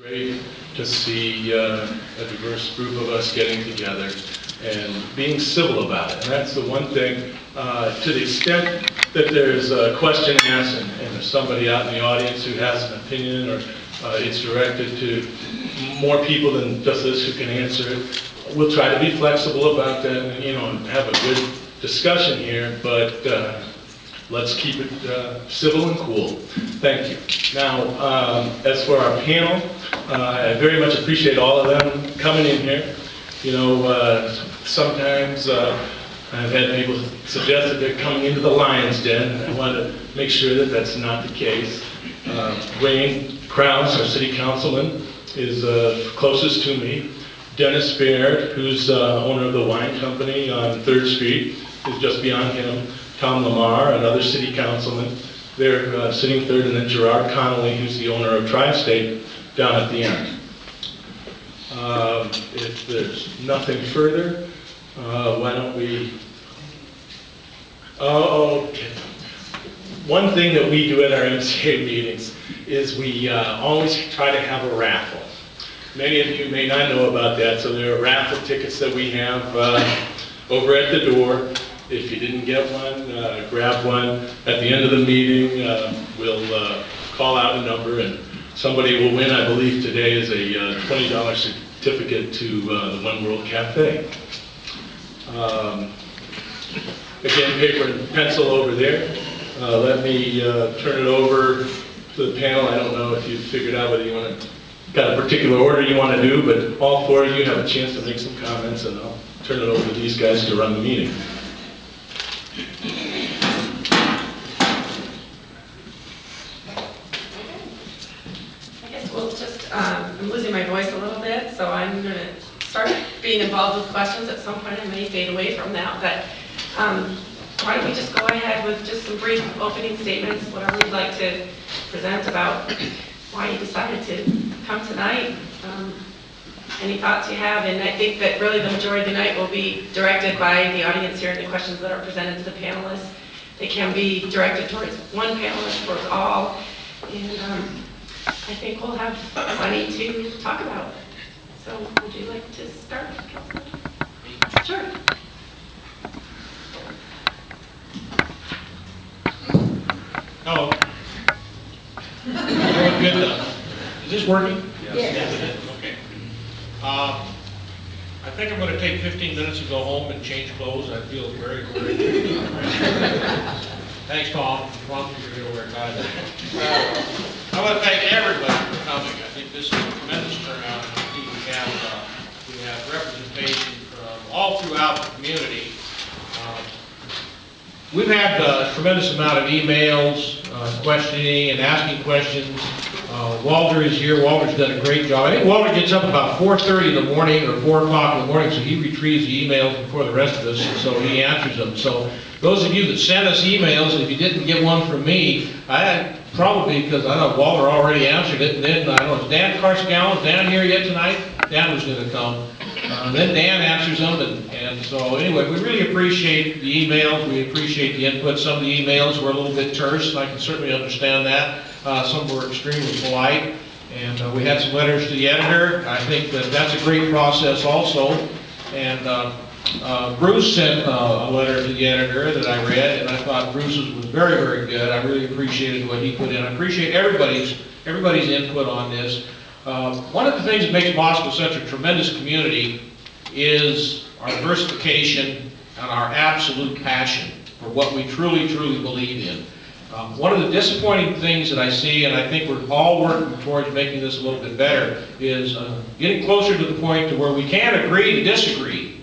Great to see a diverse group of us getting together and being civil about it. And that's the one thing, to the extent that there's a question asked and there's somebody out in the audience who has an opinion, or it's directed to more people than just us who can answer it, we'll try to be flexible about that and, and have a good discussion here, but let's keep it civil and cool. Thank you. Now, as for our panel, I very much appreciate all of them coming in here. Sometimes I've had people suggest that they're coming into the lion's den, and I want to make sure that that's not the case. Wayne Krause, our city councilman, is closest to me. Dennis Baird, who's owner of the wine company on 3rd Street, is just beyond him. Tom Lamar, another city councilman, they're sitting third, and then Gerard Connolly, who's the owner of Tri-State, down at the end. If there's nothing further, why don't we... Okay. One thing that we do at our MCA meetings is we always try to have a raffle. Many of you may not know about that, so there are raffle tickets that we have over at the door. If you didn't get one, grab one. At the end of the meeting, we'll call out a number and somebody will win. I believe today is a $20 certificate to the One World Cafe. Again, paper and pencil over there. Let me turn it over to the panel. I don't know if you've figured out whether you want to, got a particular order you want to do, but all four of you have a chance to make some comments, and I'll turn it over to these guys to run the meeting. I guess we'll just, I'm losing my voice a little bit, so I'm going to start being involved with questions. At some point I may fade away from that, but why don't we just go ahead with just some brief opening statements, whatever you'd like to present about why you decided to come tonight. Any thoughts you have, and I think that really the majority of the night will be directed by the audience here and the questions that are presented to the panelists. They can be directed towards one panelist, towards all, and I think we'll have plenty to talk about. So would you like to start, Councilman? Sure. Oh. Good enough. Is this working? Yes. Yes. Okay. I think I'm going to take 15 minutes to go home and change clothes. I feel very good. Thanks, Tom. Tom, you're going to wear tie. I want to thank everybody for coming. I think this is a tremendous turnout. I think we have representation from all throughout the community. We've had a tremendous amount of emails, questioning and asking questions. Walter is here. Walter's done a great job. I think Walter gets up about 4:30 in the morning or 4 o'clock in the morning, so he retrieves the emails before the rest of us, and so he answers them. So those of you that sent us emails, if you didn't get one from me, probably because I know Walter already answered it, and then I don't know, is Dan Carscallon down here yet tonight? Dan was going to come. Then Dan answers them, and so anyway, we really appreciate the emails. We appreciate the input. Some of the emails were a little bit terse, and I can certainly understand that. Some were extremely polite, and we had some letters to the editor. I think that that's a great process also. And Bruce sent a letter to the editor that I read, and I thought Bruce's was very, very good. I really appreciated what he put in. I appreciate everybody's input on this. One of the things that makes Moscow such a tremendous community is our diversification and our absolute passion for what we truly, truly believe in. One of the disappointing things that I see, and I think we're all working towards making this a little bit better, is getting closer to the point to where we can agree to disagree.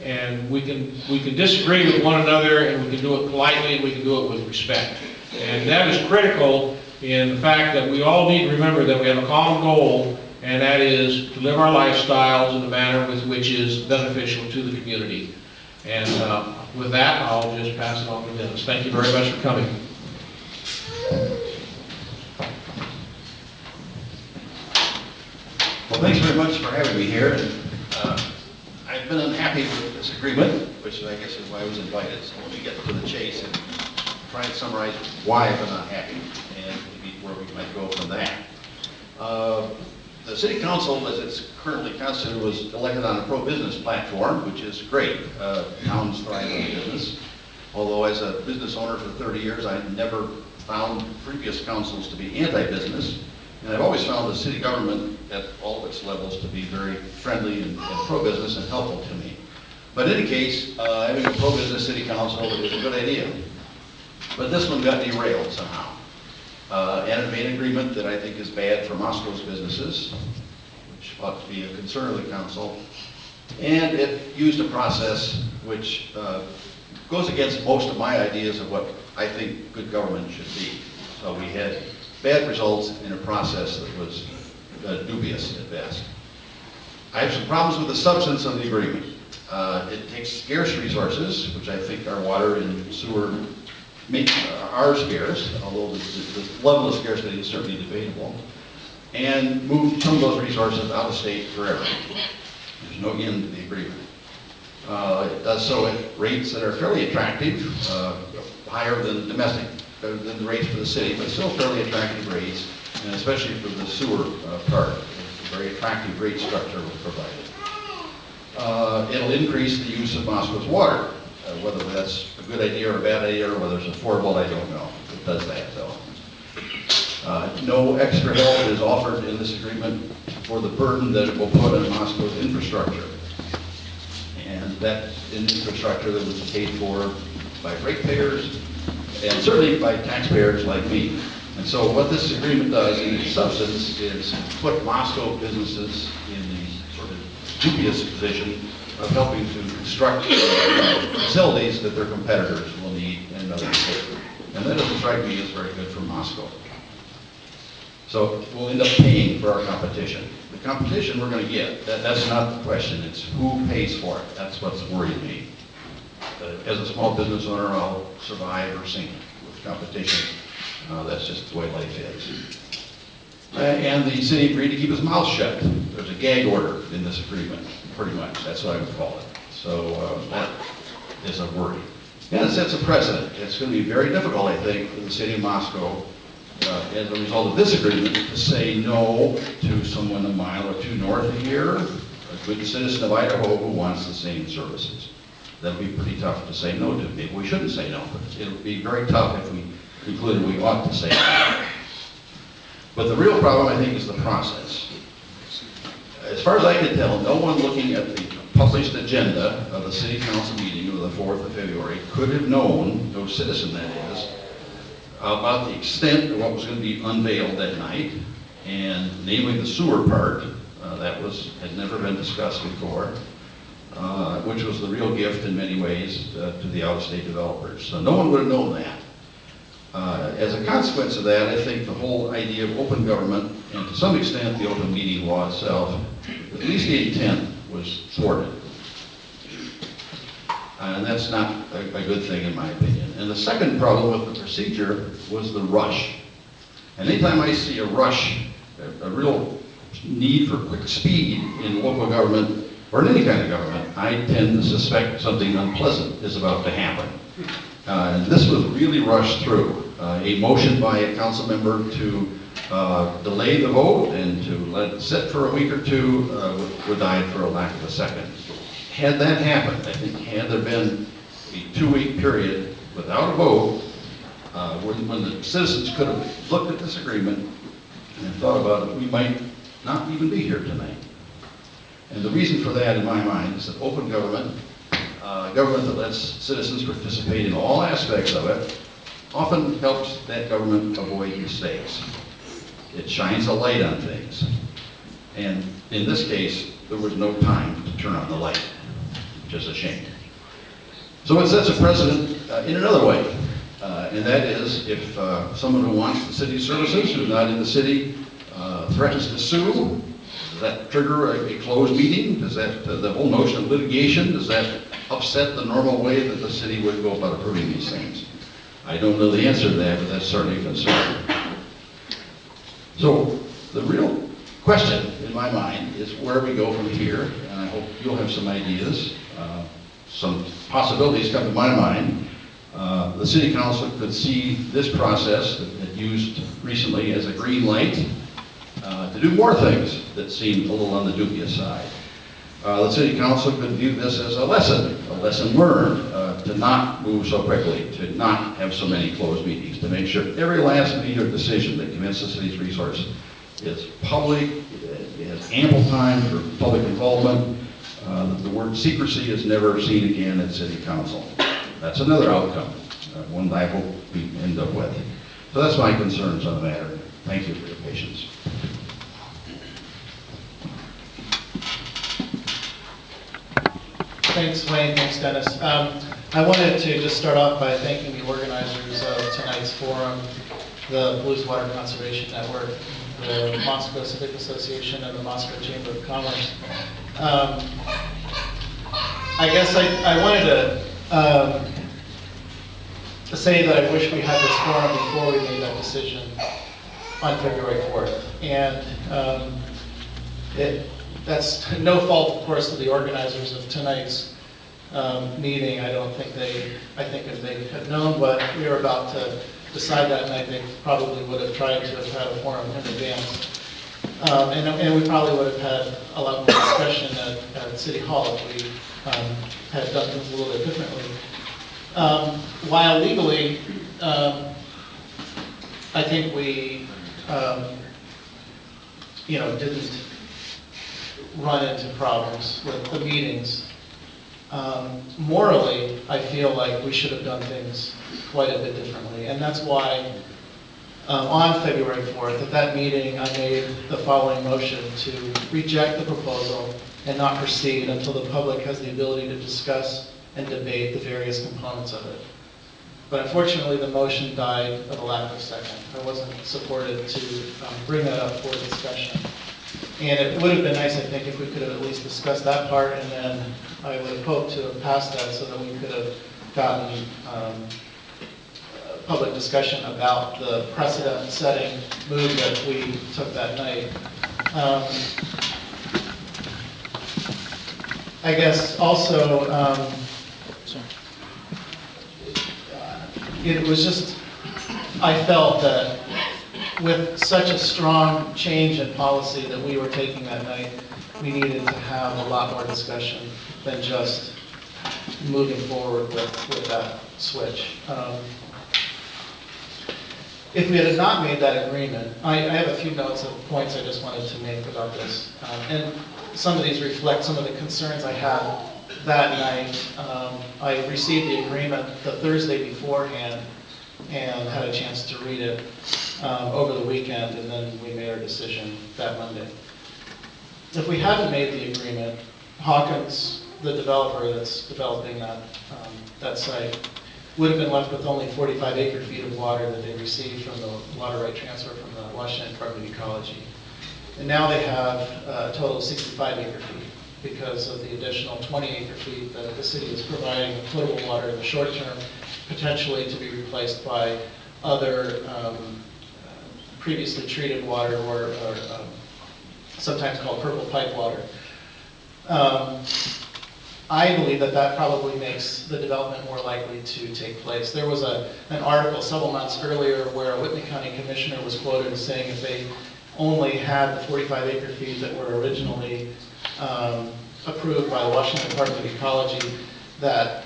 And we can disagree with one another, and we can do it politely, and we can do it with respect. And that is critical in the fact that we all need to remember that we have a common goal, and that is to live our lifestyles in a manner which is beneficial to the community. And with that, I'll just pass it on to Dennis. Thank you very much for coming. Well, thanks very much for having me here. I've been unhappy with this agreement, which I guess is why I was invited. So let me get to the chase and try and summarize why I've been unhappy and maybe where we might go from that. The city council, as it's currently constituted, was elected on a pro-business platform, which is great. Towns thrive on business. Although as a business owner for 30 years, I never found previous councils to be anti-business. And I've always found the city government at all of its levels to be very friendly and pro-business and helpful to me. But in any case, having a pro-business city council is a good idea. But this one got derailed somehow. And it made an agreement that I think is bad for Moscow's businesses, which ought to be a concern of the council. And it used a process which goes against most of my ideas of what I think good government should be. So we had bad results in a process that was dubious at best. I have some problems with the substance of the agreement. It takes scarce resources, which I think our water and sewer are scarce, although the level of scarcity is certainly debatable, and move some of those resources out of state forever. There's no end to the agreement. It does so at rates that are fairly attractive, higher than domestic, than the rates for the city, but still fairly attractive rates, and especially for the sewer part, a very attractive rate structure was provided. It'll increase the use of Moscow's water. Whether that's a good idea or a bad idea, or whether it's affordable, I don't know. It does that, though. No extra help is offered in this agreement for the burden that it will put on Moscow's infrastructure. And that infrastructure that was paid for by ratepayers, and certainly by taxpayers like me. And so what this agreement does in its substance is put Moscow businesses in the sort of dubious position of helping to construct facilities that their competitors will need in another state. And that doesn't strike me as very good for Moscow. So we'll end up paying for our competition. The competition we're going to get, that's not the question, it's who pays for it. That's what's worried me. As a small business owner, I'll survive or sink with competition. That's just the way life is. And the city agreed to keep its mouth shut. There's a gag order in this agreement, pretty much. That's what I would call it. So that is a worry. And it sets a precedent. It's going to be very difficult, I think, for the city of Moscow, as a result of this agreement, to say no to someone a mile or two north of here, a good citizen of Idaho who wants the same services. That'll be pretty tough to say no to. Maybe we shouldn't say no, but it'll be very tough if we concluded we ought to say no. But the real problem, I think, is the process. As far as I can tell, no one looking at the published agenda of the city council meeting of the 4th of February could have known, no citizen that is, about the extent of what was going to be unveiled that night, and namely the sewer part, that had never been discussed before, which was the real gift in many ways to the out-of-state developers. So no one would have known that. As a consequence of that, I think the whole idea of open government, and to some extent the open meeting law itself, at least the intent was thwarted. And that's not a good thing in my opinion. And the second problem with the procedure was the rush. And anytime I see a rush, a real need for quick speed in local government, or in any kind of government, I tend to suspect something unpleasant is about to happen. And this was really rushed through. A motion by a council member to delay the vote and to let it sit for a week or two would die for a lack of a second. Had that happened, I think, had there been a 2-week period without a vote, when the citizens could have looked at this agreement and thought about it, we might not even be here tonight. And the reason for that, in my mind, is that open government, government that lets citizens participate in all aspects of it, often helps that government avoid mistakes. It shines a light on things. And in this case, there was no time to turn on the light, which is a shame. So it sets a precedent in another way, and that is if someone who wants the city's services, who's not in the city, threatens to sue, does that trigger a closed meeting? Does that, the whole notion of litigation, does that upset the normal way that the city would go about approving these things? I don't know the answer to that, but that's certainly a concern. So the real question in my mind is where we go from here, and I hope you'll have some ideas. Some possibilities come to my mind. The city council could see this process that it used recently as a green light to do more things that seem a little on the dubious side. The city council could view this as a lesson learned, to not move so quickly, to not have so many closed meetings, to make sure every last meeting or decision that commits the city's resource is public, it has ample time for public involvement. The word secrecy is never seen again at city council. That's another outcome, one that I hope we end up with. So that's my concerns on the matter. Thank you for your patience. Thanks, Wayne. Thanks, Dennis. I wanted to just start off by thanking the organizers of tonight's forum, the Blues Water Conservation Network, the Moscow Civic Association, and the Moscow Chamber of Commerce. I guess I wanted to say that I wish we had this forum before we made that decision on February 4th. And that's no fault, of course, to the organizers of tonight's meeting. I think if they had known what we were about to decide that night, they probably would have tried to have had a forum in advance. And we probably would have had a lot more discussion at City Hall if we had done things a little bit differently. While legally, I think we, didn't run into problems with the meetings. Morally, I feel like we should have done things quite a bit differently, and that's why on February 4th, at that meeting, I made the following motion to reject the proposal and not proceed until the public has the ability to discuss and debate the various components of it. But unfortunately, the motion died of a lack of second. I wasn't supported to bring that up for discussion. And it would have been nice, I think, if we could have at least discussed that part, and then I would have hoped to have passed that so that we could have gotten public discussion about the precedent-setting move that we took that night. I guess also, it was just, I felt that with such a strong change in policy that we were taking that night, we needed to have a lot more discussion than just moving forward with that switch. If we had not made that agreement, I have a few notes of points I just wanted to make about this. And some of these reflect some of the concerns I had that night. I received the agreement the Thursday beforehand and had a chance to read it over the weekend, and then we made our decision that Monday. If we hadn't made the agreement, Hawkins, the developer that's developing that site, would have been left with only 45 acre-feet of water that they received from the water right transfer from the Washington Department of Ecology. And now they have a total of 65 acre-feet because of the additional 20 acre-feet that the city is providing of potable water in the short term, potentially to be replaced by other previously treated water or sometimes called purple pipe water. I believe that probably makes the development more likely to take place. There was an article several months earlier where a Whitney County commissioner was quoted as saying if they only had the 45 acre-feet that were originally approved by the Washington Department of Ecology, that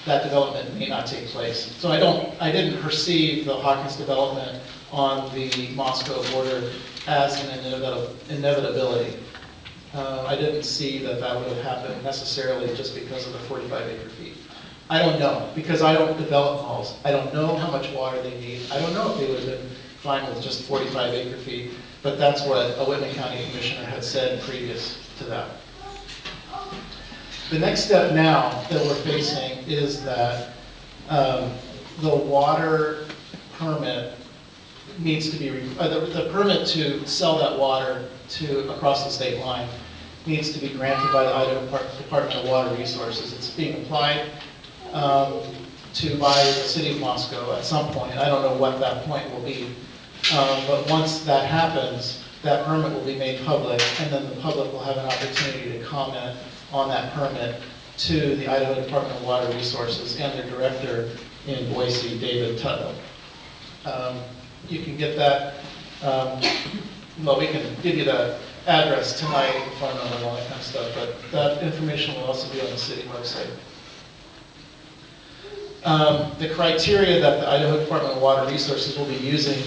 that development may not take place. So I didn't perceive the Hawkins development on the Moscow border as an inevitability. I didn't see that would have happened necessarily just because of the 45 acre-feet. I don't know, because I don't develop malls. I don't know how much water they need. I don't know if they would have been fine with just 45 acre-feet, but that's what a Whitney County commissioner had said previous to that. The next step now that we're facing is that the water permit needs to be, the permit to sell that water to across the state line needs to be granted by the Idaho Department of Water Resources. It's being applied to by the city of Moscow at some point. I don't know what that point will be, but once that happens, that permit will be made public, and then the public will have an opportunity to comment on that permit to the Idaho Department of Water Resources and their director in Boise, David Tuttle. You can get that well, we can give you the address tonight, phone number, and all that kind of stuff, but that information will also be on the city website. The criteria that the Idaho Department of Water Resources will be using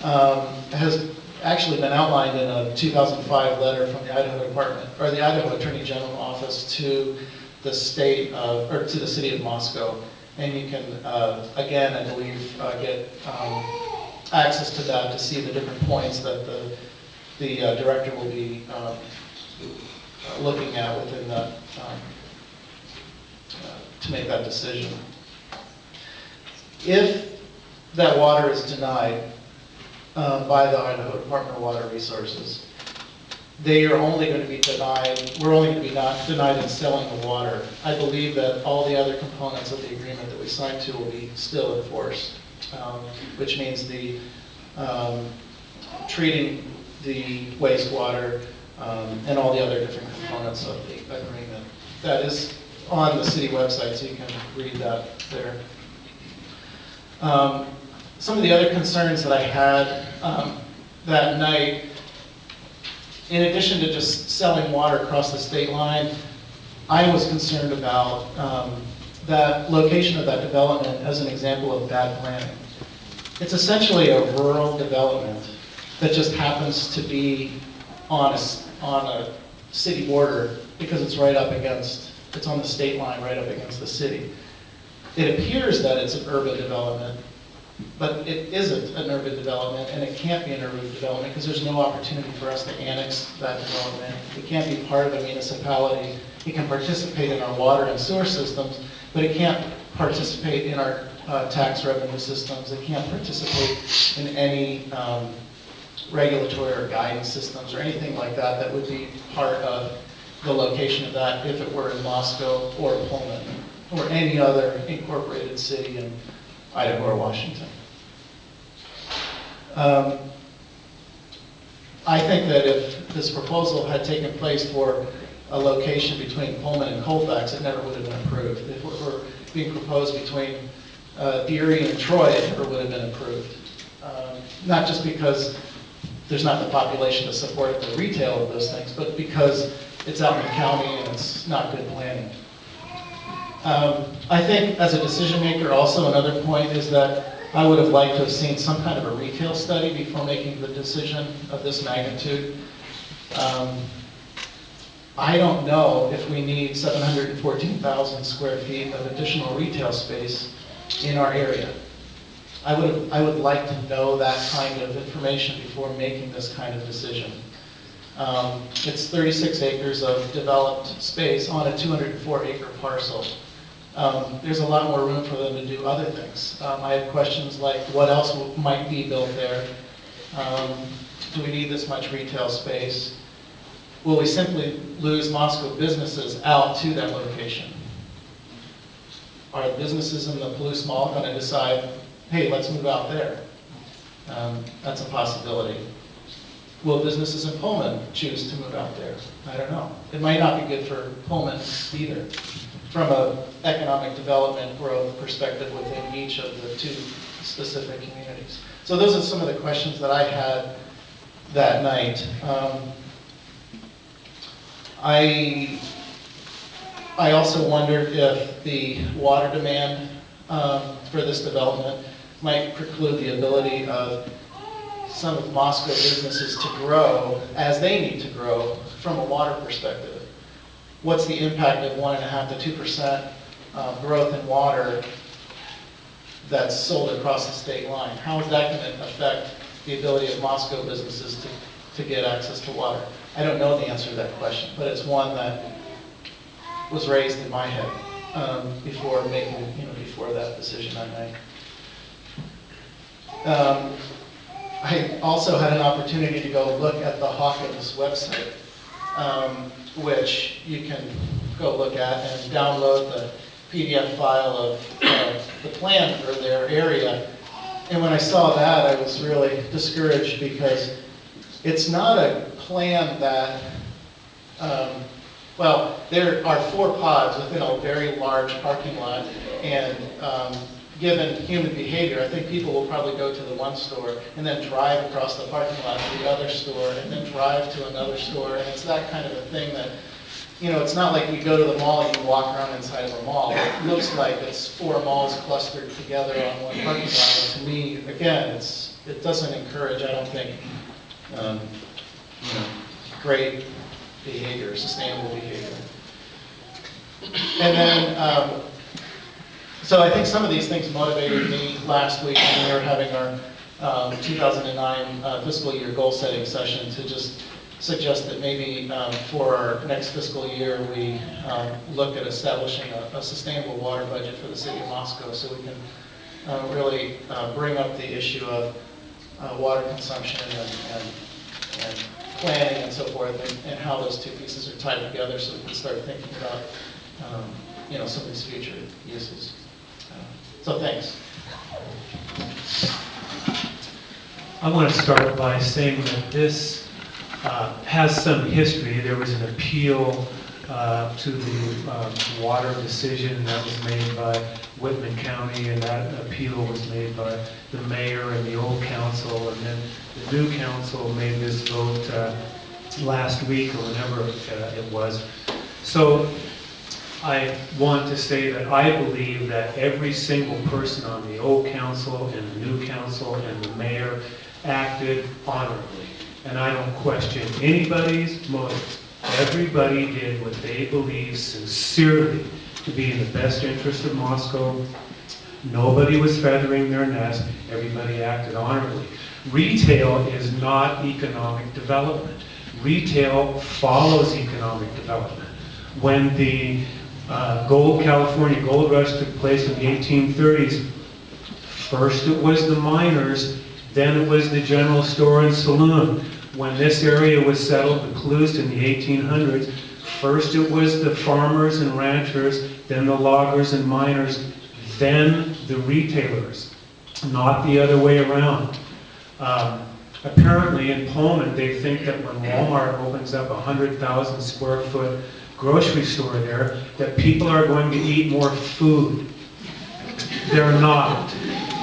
has actually been outlined in a 2005 letter from the Idaho Department, or the Idaho Attorney General Office to the state of, or to the city of Moscow. And you can, again, I believe, get access to that to see the different points that the director will be looking at within that, to make that decision. If that water is denied by the Idaho Department of Water Resources, they are only going to be denied, we're only going to be not denied in selling the water. I believe that all the other components of the agreement that we signed to will be still enforced, which means the treating the wastewater and all the other different components of the agreement. That is on the city website, so you can read that there. Some of the other concerns that I had that night, in addition to just selling water across the state line, I was concerned about that location of that development as an example of bad planning. It's essentially a rural development that just happens to be on a city border because it's right up against, it's on the state line right up against the city. It appears that it's an urban development, but it isn't an urban development, and it can't be an urban development because there's no opportunity for us to annex that development. It can't be part of a municipality. It can participate in our water and sewer systems, but it can't participate in our tax revenue systems. It can't participate in any regulatory or guidance systems or anything like that that would be part of the location of that if it were in Moscow or Pullman or any other incorporated city in Idaho or Washington. I think that if this proposal had taken place for a location between Pullman and Colfax, it never would have been approved. If it were being proposed between Erie and Troy, it never would have been approved. Not just because there's not the population to support the retail of those things, but because it's out in the county and it's not good planning. I think as a decision maker, also another point is that I would have liked to have seen some kind of a retail study before making the decision of this magnitude. I don't know if we need 714,000 square feet of additional retail space in our area. I would like to know that kind of information before making this kind of decision. It's 36 acres of developed space on a 204-acre parcel. There's a lot more room for them to do other things. I have questions like, what else might be built there? Do we need this much retail space? Will we simply lose Moscow businesses out to that location? Are businesses in the Palouse Mall going to decide, hey, let's move out there? That's a possibility. Will businesses in Pullman choose to move out there? I don't know. It might not be good for Pullman either, from an economic development growth perspective within each of the two specific communities. So those are some of the questions that I had that night. I also wondered if the water demand for this development might preclude the ability of some of Moscow businesses to grow as they need to grow from a water perspective. What's the impact of 1.5% to 2% growth in water that's sold across the state line? How is that going to affect the ability of Moscow businesses to get access to water? I don't know the answer to that question, but it's one that was raised in my head before before that decision I made. I also had an opportunity to go look at the Hawkins website, which you can go look at and download the PDF file of the plan for their area. And when I saw that, I was really discouraged because it's not a plan that, well, there are 4 pods within a very large parking lot, and given human behavior, I think people will probably go to the one store and then drive across the parking lot to the other store and then drive to another store. And it's that kind of a thing that, you know, it's not like we go to the mall and you walk around inside of a mall. It looks like it's 4 malls clustered together on one parking lot. And to me, again, it doesn't encourage, I don't think, you know, great behavior, sustainable behavior. And then, so I think some of these things motivated me last week when we were having our 2009 fiscal year goal setting session to just suggest that maybe for our next fiscal year we look at establishing a sustainable water budget for the city of Moscow, so we can really bring up the issue of water consumption and planning and so forth, and how those two pieces are tied together, so we can start thinking about you know, some of these future uses. So thanks. I want to start by saying that this has some history. There was an appeal to the water decision that was made by Whitman County, and that appeal was made by the mayor and the old council, and then the new council made this vote last week or whenever it was. So I want to say that I believe that every single person on the old council and the new council and the mayor acted honorably. And I don't question anybody's motive. Everybody did what they believed sincerely to be in the best interest of Moscow. Nobody was feathering their nest. Everybody acted honorably. Retail is not economic development. Retail follows economic development. When the California gold rush took place in the 1830s, first it was the miners, then it was the general store and saloon. When this area was settled, the Palouse in the 1800s, first it was the farmers and ranchers, then the loggers and miners, then the retailers, not the other way around. Apparently in Pullman, they think that when Walmart opens up a 100,000 square foot grocery store there, that people are going to eat more food. They're not.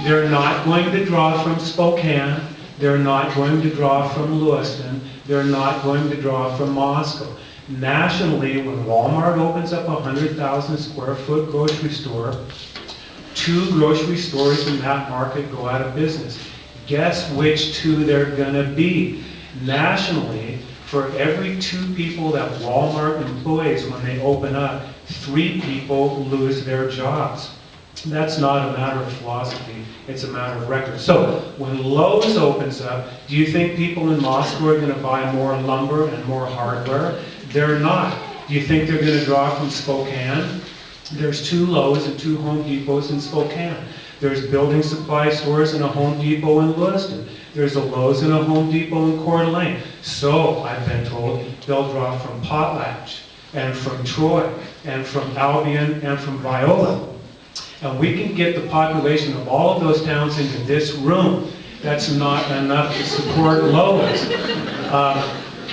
They're not going to draw from Spokane. They're not going to draw from Lewiston. They're not going to draw from Moscow. Nationally, when Walmart opens up a 100,000 square foot grocery store, 2 grocery stores in that market go out of business. Guess which 2 they're going to be? Nationally, for every 2 people that Walmart employs when they open up, 3 people lose their jobs. That's not a matter of philosophy, it's a matter of record. So, when Lowe's opens up, do you think people in Moscow are going to buy more lumber and more hardware? They're not. Do you think they're going to draw from Spokane? There's 2 Lowe's and 2 Home Depots in Spokane. There's building supply stores and a Home Depot in Lewiston. There's a Lowe's and a Home Depot in Coeur d'Alene. So, I've been told, they'll draw from Potlatch, and from Troy, and from Albion, and from Viola. And we can get the population of all of those towns into this room. That's not enough to support Lowe's.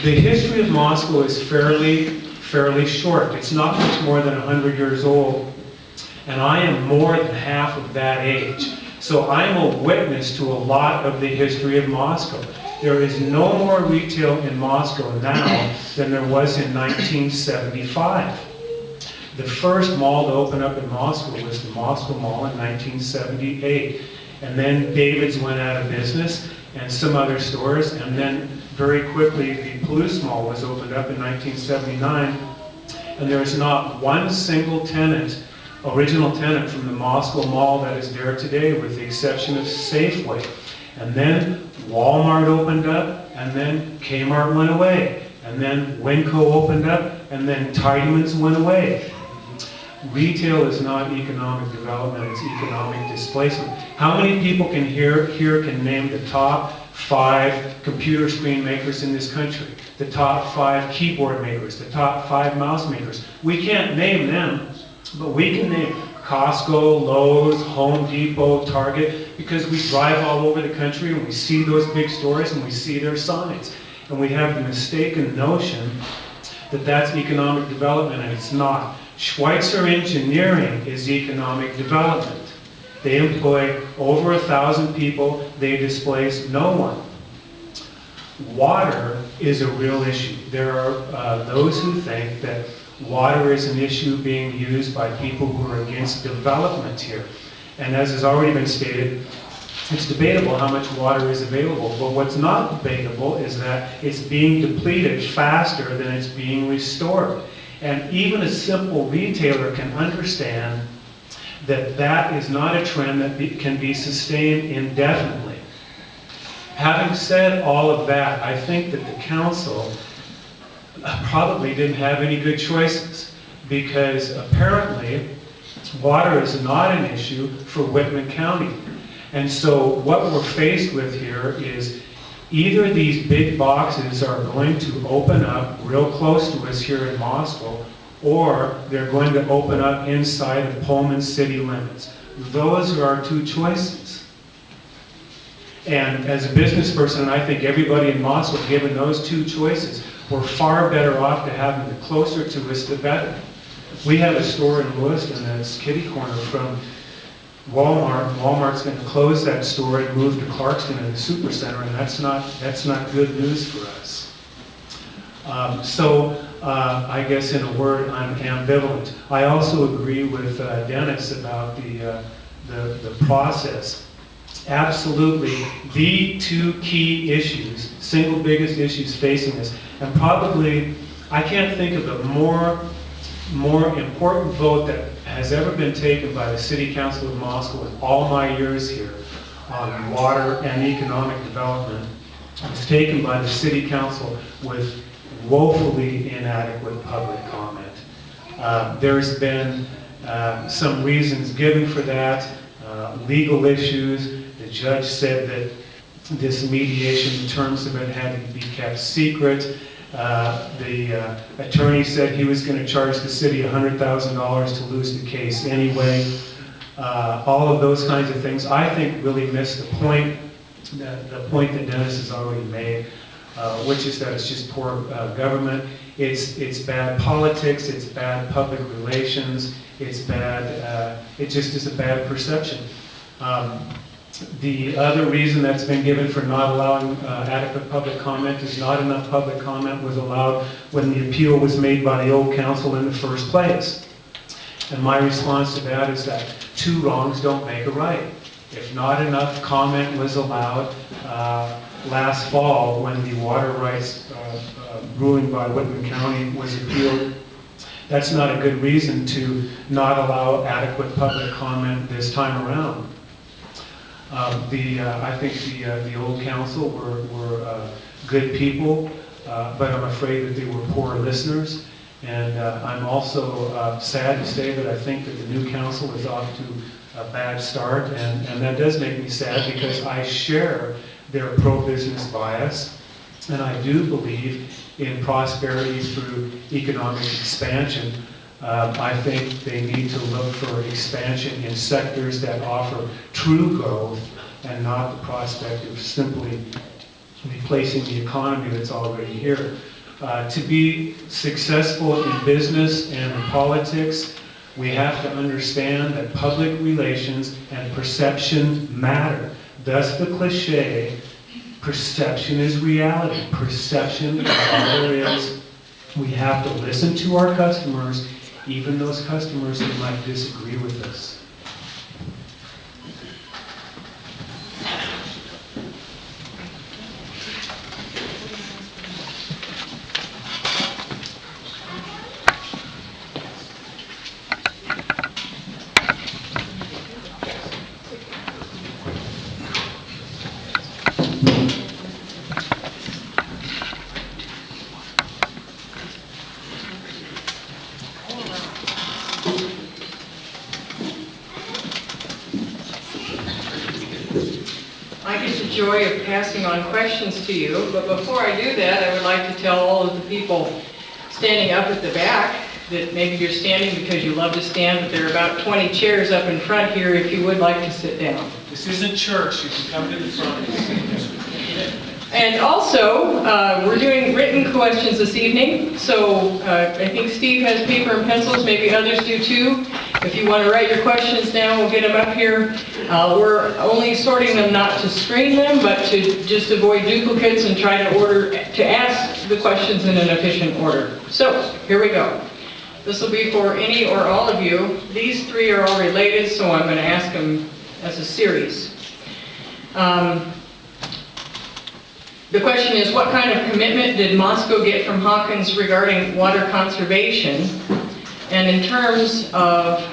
The history of Moscow is fairly short. It's not much more than 100 years old. And I am more than half of that age. So I'm a witness to a lot of the history of Moscow. There is no more retail in Moscow now than there was in 1975. The first mall to open up in Moscow was the Moscow Mall in 1978. And then David's went out of business, and some other stores, and then very quickly the Palouse Mall was opened up in 1979, and there's not one single tenant, original tenant from the Moscow Mall that is there today, with the exception of Safeway. And then Walmart opened up, and then Kmart went away, and then Winco opened up, and then Tideman's went away. Retail is not economic development, it's economic displacement. How many people can here can name the top 5 computer screen makers in this country? The top 5 keyboard makers, the top 5 mouse makers? We can't name them, but we can name Costco, Lowe's, Home Depot, Target, because we drive all over the country and we see those big stores and we see their signs. And we have the mistaken notion that that's economic development, and it's not. Schweitzer engineering is economic development. They employ over 1,000 people. They displace no one. Water is a real issue. There are those who think that water is an issue being used by people who are against development here. And as has already been stated, it's debatable how much water is available, but what's not debatable is that it's being depleted faster than it's being restored. And even a simple retailer can understand that that is not a trend that can be sustained indefinitely. Having said all of that, I think that the council probably didn't have any good choices, because apparently water is not an issue for Whitman County. And so what we're faced with here is either these big boxes are going to open up real close to us here in Moscow, or they're going to open up inside of Pullman city limits. Those are our two choices. And as a business person, and I think everybody in Moscow, given those two choices, we're far better off to have them closer to us, the better. We have a store in Lewiston that's kitty corner from Walmart. Walmart's going to close that store and move to Clarkston and the Supercenter, and that's not good news for us. I guess in a word, I'm ambivalent. I also agree with Dennis about the process. Absolutely, the two key issues, single biggest issues facing us, and probably I can't think of a more important vote that has ever been taken by the City Council of Moscow in all my years here on water and economic development. It was taken by the City Council with woefully inadequate public comment. There's been some reasons given for that, legal issues. The judge said that this mediation, in terms of it, had to be kept secret. The attorney said he was going to charge the city $100,000 to lose the case anyway. All of those kinds of things, I think, really miss the point that Dennis has already made, which is that it's just poor government. It's bad politics. It's bad public relations. It's bad. It just is a bad perception. The other reason that's been given for not allowing adequate public comment is not enough public comment was allowed when the appeal was made by the old council in the first place. And my response to that is that two wrongs don't make a right. If not enough comment was allowed last fall when the water rights ruling by Whitman County was appealed, that's not a good reason to not allow adequate public comment this time around. I think the old council were good people, but I'm afraid that they were poor listeners. And I'm also sad to say that I think that the new council is off to a bad start, and that does make me sad because I share their pro-business bias, and I do believe in prosperity through economic expansion. I think they need to look for expansion in sectors that offer true growth and not the prospect of simply replacing the economy that's already here. To be successful in business and in politics, we have to understand that public relations and perception matter. Thus the cliche, perception is reality. Perception is all there is. We have to listen to our customers, even those customers who might disagree with us. I get the joy of passing on questions to you, but before I do that, I would like to tell all of the people standing up at the back that maybe you're standing because you love to stand, but there are about 20 chairs up in front here if you would like to sit down. This isn't church. You can come to the front. And also, we're doing written questions this evening, so I think Steve has paper and pencils, maybe others do too. If you want to write your questions down, we'll get them up here. We're only sorting them not to screen them, but to just avoid duplicates and try to ask the questions in an efficient order. So, here we go. This will be for any or all of you. These three are all related, so I'm going to ask them as a series. The question is, what kind of commitment did Moscow get from Hawkins regarding water conservation? And in terms of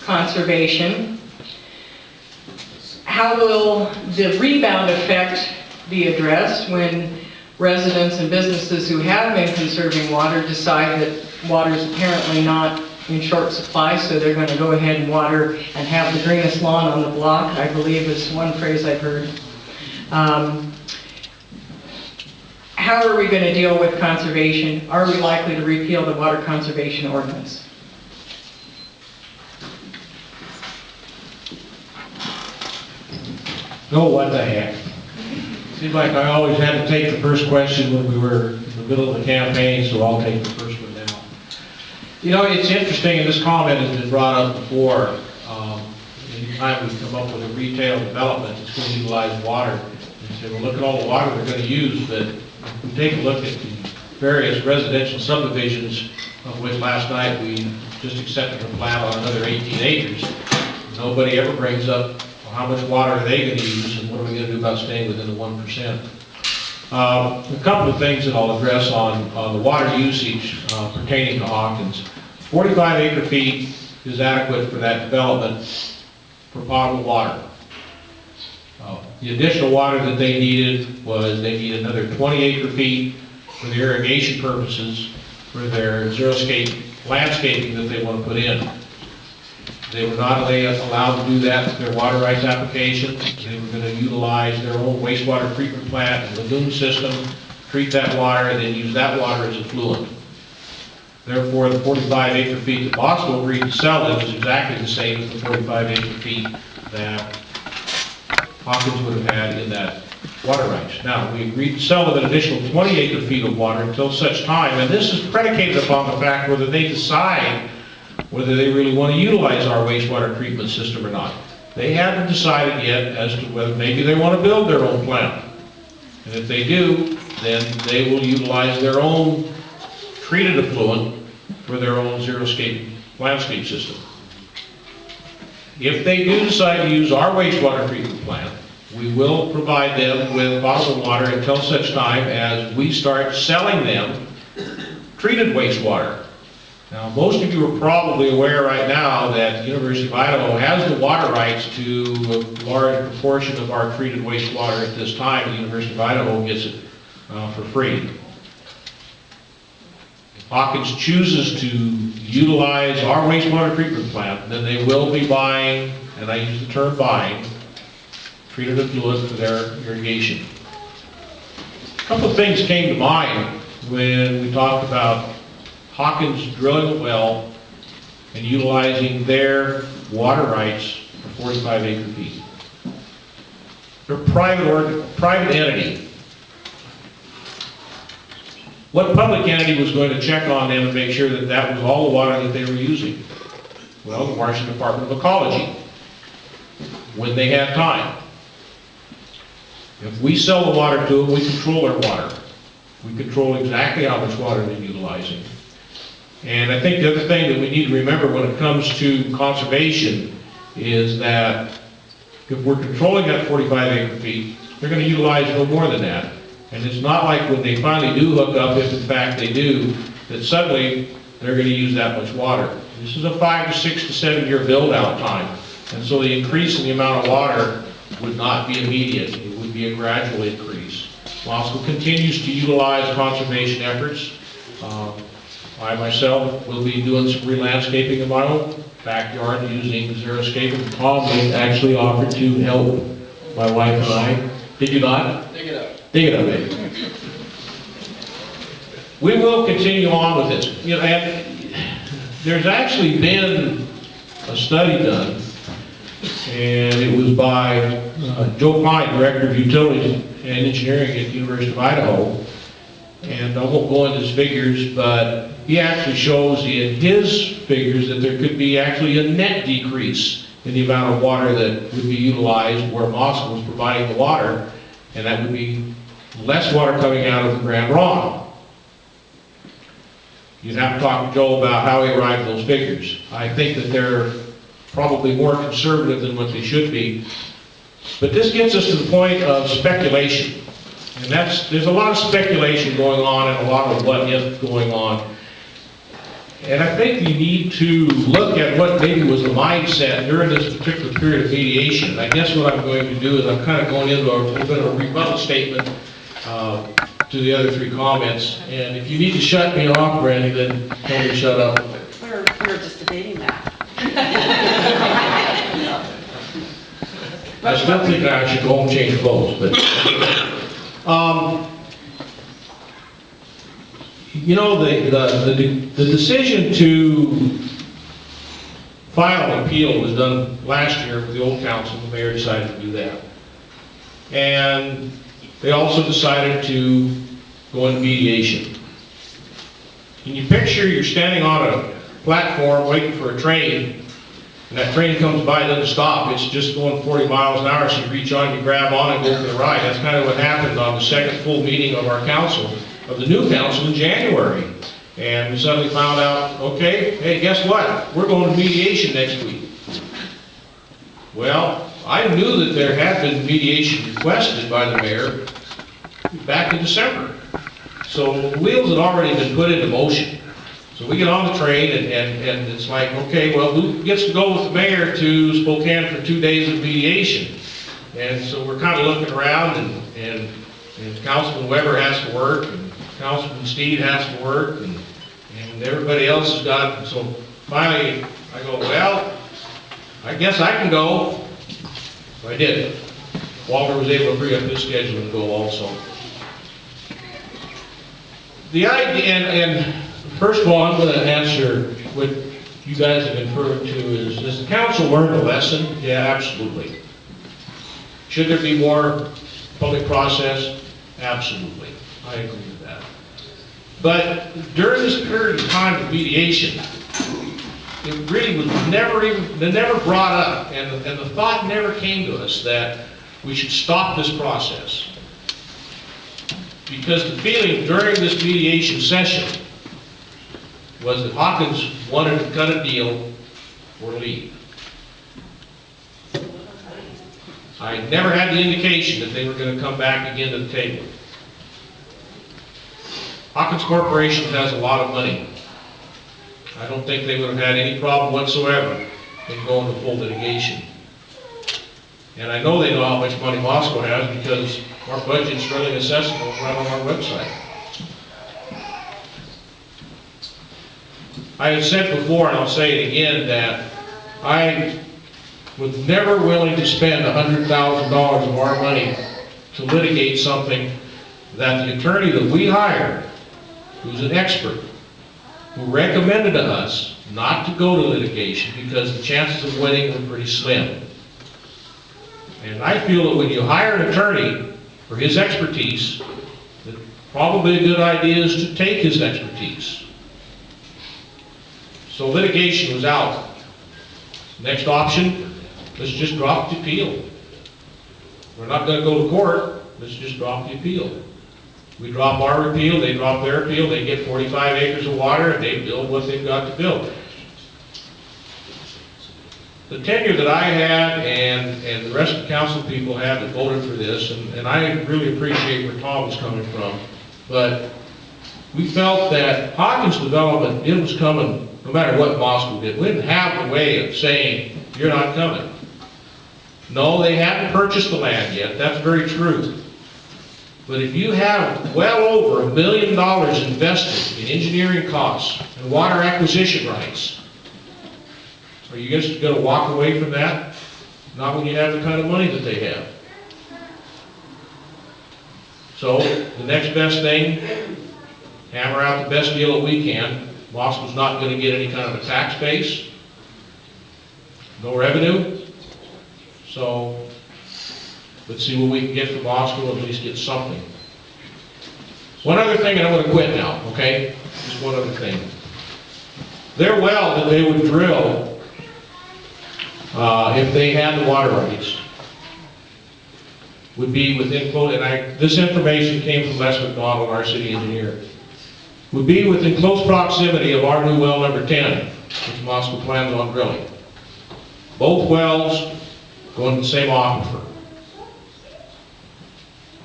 conservation, how will the rebound effect be addressed when residents and businesses who have been conserving water decide that water is apparently not in short supply, so they're going to go ahead and water and have the greenest lawn on the block, I believe is one phrase I've heard. How are we going to deal with conservation? Are we likely to repeal the water conservation ordinance? No, what the heck? Seems like I always had to take the first question when we were in the middle of the campaign, so I'll take the first one now. You know, it's interesting, and this comment has been brought up before. Anytime we come up with a retail development that's going to utilize water, and say, well, look at all the water they're going to use, but if we take a look at the various residential subdivisions, of which last night we just accepted a plat on another 18 acres, nobody ever brings up, well, how much water are they going to use, and what are we going to do about staying within the 1%? A couple of things that I'll address on the water usage pertaining to Hawkins. 45 acre-feet is adequate for that development for potable water. The additional water that they needed was they need another 20 acre-feet for the irrigation purposes for their xeriscape landscaping that they want to put in. They were not allowed to do that with their water rights application. They were going to utilize their own wastewater treatment plant and lagoon system, treat that water, and then use that water as effluent. Therefore, the 45 acre-feet that Bosco agreed to sell them is exactly the same as the 45 acre-feet that Hawkins would have had in that water rights. Now, we agreed to sell them an additional 20 acre-feet of water until such time, and this is predicated upon the fact whether they decide whether they really want to utilize our wastewater treatment system or not. They haven't decided yet as to whether maybe they want to build their own plant. And if they do, then they will utilize their own treated effluent for their own xeriscape landscape system. If they do decide to use our wastewater treatment plant, we will provide them with bottled water until such time as we start selling them treated wastewater. Now, most of you are probably aware right now that the University of Idaho has the water rights to a large proportion of our treated wastewater at this time. The University of Idaho gets it for free. If Hawkins chooses to utilize our wastewater treatment plant, then they will be buying, and I use the term buying, treated effluent for their irrigation. A couple of things came to mind when we talked about Hawkins drilling a well and utilizing their water rights for 45 acre-feet. They're a private entity. What public entity was going to check on them and make sure that that was all the water that they were using? Well, the Washington Department of Ecology, when they have time. If we sell the water to them, we control their water. We control exactly how much water they're utilizing. And I think the other thing that we need to remember when it comes to conservation is that if we're controlling that 45 acre-feet, they're going to utilize no more than that. And it's not like when they finally do hook up, if in fact they do, that suddenly they're going to use that much water. This is a 5 to 6 to 7 year build-out time. And so the increase in the amount of water would not be immediate. It would be a gradual increase. Moscow continues to utilize conservation efforts. I myself will be doing some re-landscaping in my own backyard using xeriscape, and Tom actually offered to help my wife and I. Did you not? Dig it up. Dig it up, baby. We will continue on with this. You know, and there's actually been a study done, and it was by Joe Pine, Director of Utilities and Engineering at the University of Idaho. and I won't go into his figures, but he actually shows in his figures that there could be actually a net decrease in the amount of water that would be utilized where Moscow was providing the water, and that would be less water coming out of the Grand Ronde. You'd have to talk to Joe about how he arrived at those figures. I think that they're probably more conservative than what they should be. But this gets us to the point of speculation. And there's a lot of speculation going on and a lot of what if going on. And I think you need to look at what maybe was the mindset during this particular period of mediation. I guess what I'm going to do is I'm kind of going into a little bit of a rebuttal statement to the other three comments. And if you need to shut me off, Brandy, then tell me to shut up. We're just debating that. I still think I should go home and change clothes, but, you know, the decision to file an appeal was done last year with the old council. The mayor decided to do that. And they also decided to go into mediation. Can you picture you're standing on a platform waiting for a train, and that train comes by, it doesn't stop, it's just going 40 miles an hour, so you reach on, you grab on and go for the ride. That's kind of what happened on the second full meeting of our council, of the new council in January. And we suddenly found out, okay, hey, guess what? We're going to mediation next week. Well, I knew that there had been mediation requested by the mayor back in December. So the wheels had already been put into motion. So we get on the train and it's like, okay, well, who gets to go with the mayor to Spokane for 2 days of mediation? And so we're kind of looking around and Councilman Weber has to work, and Councilman Steed has to work, and everybody else has got, so finally I go, well, I guess I can go. So I did. Walter was able to free up his schedule and go also. The idea, and first of all, I'm going to answer what you guys have inferred to is, does the council learn a lesson? Yeah, absolutely. Should there be more public process? Absolutely. I agree with that. But during this period of time of mediation, it really was never brought up, and the thought never came to us that we should stop this process. Because the feeling during this mediation session was that Hawkins wanted to cut a deal or leave. I never had the indication that they were going to come back again to the table. Hawkins Corporation has a lot of money. I don't think they would have had any problem whatsoever in going to full litigation. And I know they know how much money Moscow has because our budget's really accessible right on our website. I have said before, and I'll say it again, that I was never willing to spend $100,000 of our money to litigate something that the attorney that we hired, who's an expert, who recommended to us not to go to litigation because the chances of winning were pretty slim. And I feel that when you hire an attorney for his expertise, that probably a good idea is to take his expertise. So litigation was out. Next option, let's just drop the appeal. We're not going to go to court, let's just drop the appeal. We drop our appeal, they drop their appeal, they get 45 acres of water, and they build what they've got to build. The tenure that I had and the rest of the council people had that voted for this, and I really appreciate where Tom was coming from, but we felt that Hawkins development, it was coming no matter what Moscow did. We didn't have a way of saying, you're not coming. No, they hadn't purchased the land yet, that's very true. But if you have well over $1 billion invested in engineering costs and water acquisition rights, are you guys going to walk away from that? Not when you have the kind of money that they have. So, the next best thing, hammer out the best deal that we can. Moscow's not going to get any kind of a tax base, no revenue. So, let's see what we can get from Moscow, at least get something. One other thing, and I'm gonna quit now, okay? Just one other thing. Their well that they would drill, if they had the water rights, would be within, this information came from Les McDonald, our city engineer, would be within close proximity of our new well number 10, which Moscow plans on drilling. Both wells go into the same aquifer.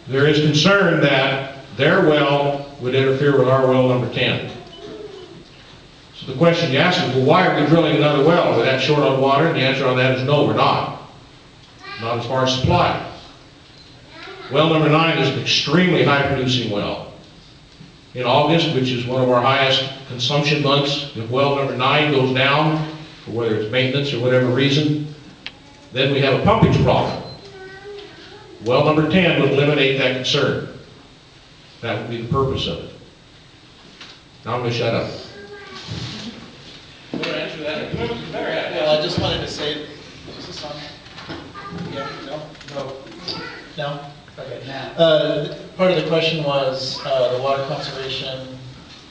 There is concern that their well would interfere with our well number 10. So the question you ask is, well, why are we drilling another well? Are we that short on water? And the answer on that is no, we're not. Not as far as supply. Well number 9 is an extremely high producing well. In August, which is one of our highest consumption months, if well number 9 goes down, for whether it's maintenance or whatever reason, then we have a pumpage problem. Well number 10 would eliminate that concern. That would be the purpose of it. Now I'm going to shut up. Well, I just wanted to say, is this on? Yeah, no? No. No? Okay. Part of the question was the water conservation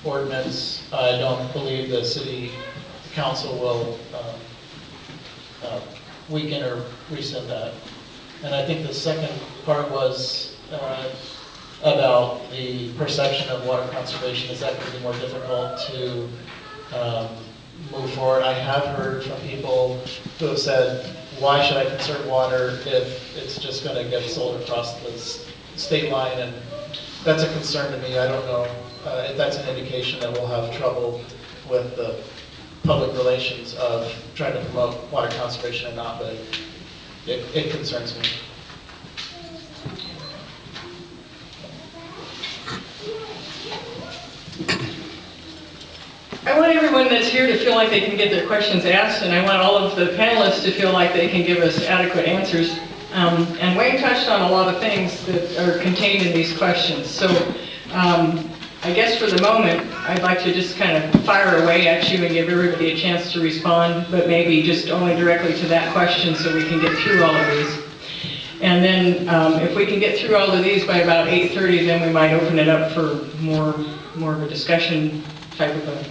ordinance. I don't believe the city council will weaken or rescind that. And I think the second part was about the perception of water conservation. Is that going to be more difficult to move forward? I have heard from people who have said, why should I conserve water if it's just going to get sold across the state line? And that's a concern to me. I don't know if that's an indication that we'll have trouble with the public relations of trying to promote water conservation or not, but it concerns me. I want everyone that's here to feel like they can get their questions asked, and I want all of the panelists to feel like they can give us adequate answers. And Wayne touched on a lot of things that are contained in these questions. So I guess for the moment, I'd like to just kind of fire away at you and give everybody a chance to respond, but maybe just only directly to that question so we can get through all of these. And then if we can get through all of these by about 8:30, then we might open it up for more of a discussion type of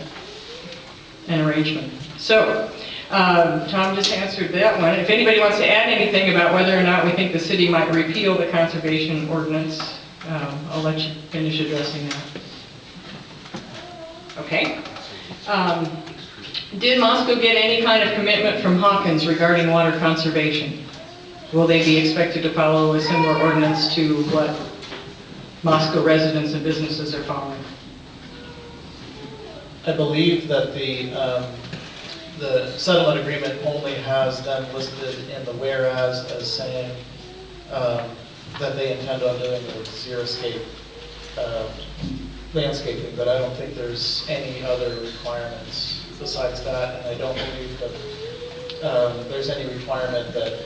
an arrangement. So, Tom just answered that one. If anybody wants to add anything about whether or not we think the city might repeal the conservation ordinance, I'll let you finish addressing that. Okay. Did Moscow get any kind of commitment from Hawkins regarding water conservation? Will they be expected to follow a similar ordinance to what Moscow residents and businesses are following? I believe that the settlement agreement only has them listed in the whereas as saying that they intend on doing the zero-scape landscaping, but I don't think there's any other requirements besides that, and I don't believe that there's any requirement that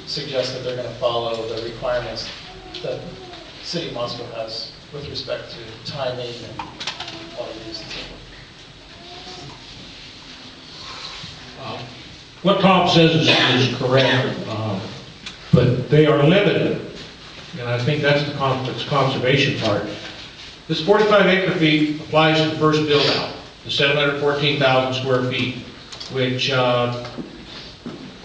suggests that they're going to follow the requirements that City of Moscow has with respect to timing and water use and so forth. What Tom says is correct, but they are limited, and I think that's the conservation part. This 45 acre feet applies to the first build out, the 714,000 square feet, which I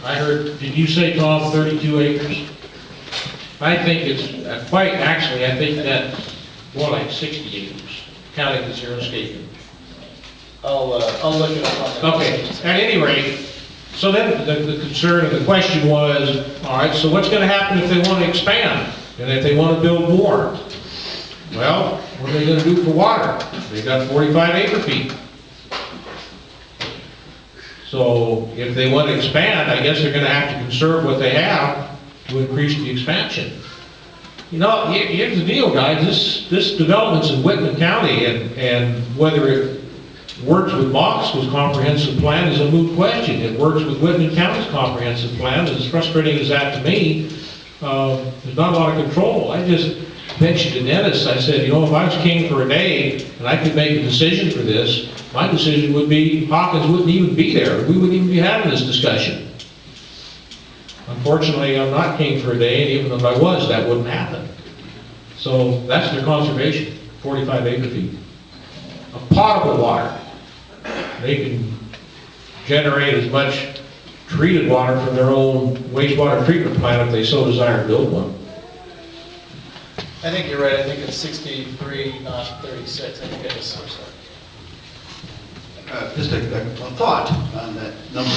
heard, did you say, Tom, 32 acres? I think it's I think that's more like 60 acres, counting the xeriscaping. I'll look it up on the. Okay, at any rate, so then the concern and the question was, all right, so what's going to happen if they want to expand and if they want to build more? Well, what are they going to do for water? They've got 45 acre feet. So if they want to expand, I guess they're going to have to conserve what they have to increase the expansion. You know, here's the deal, guys. This development's in Whitman County, and whether it works with Moscow's comprehensive plan is a moot question. It works with Whitman County's comprehensive plan. As frustrating as that to me, there's not a lot of control. I just mentioned to Dennis, I said, you know, if I was king for a day and I could make a decision for this, my decision would be Hawkins wouldn't even be there. We wouldn't even be having this discussion. Unfortunately, I'm not king for a day, and even if I was, that wouldn't happen. So that's their conservation, 45 acre feet of potable water. They can generate as much treated water from their own wastewater treatment plant if they so desire to build one. I think you're right, I think it's 63, not 36, I think I just switched that. Just a thought on that number.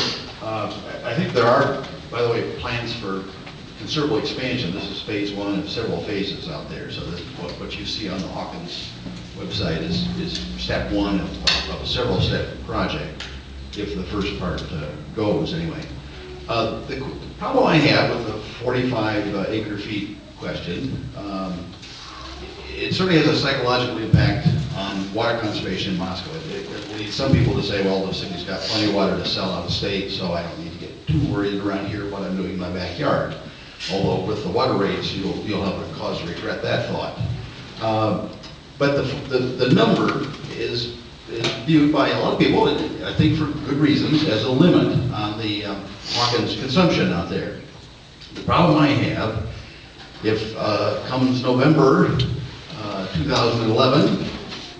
I think there are, by the way, plans for considerable expansion. This is phase one of several phases out there. So this, what you see on the Hawkins website is step one of a several step project, if the first part goes anyway. The problem I have with the 45 acre feet question, it certainly has a psychological impact on water conservation in Moscow. It leads some people to say, well, the city's got plenty of water to sell out of state, so I don't need to get too worried around here what I'm doing in my backyard. Although with the water rates, you'll have a cause to regret that thought. But the number is viewed by a lot of people, I think for good reasons, as a limit on the Hawkins consumption out there. The problem I have, if comes November 2011,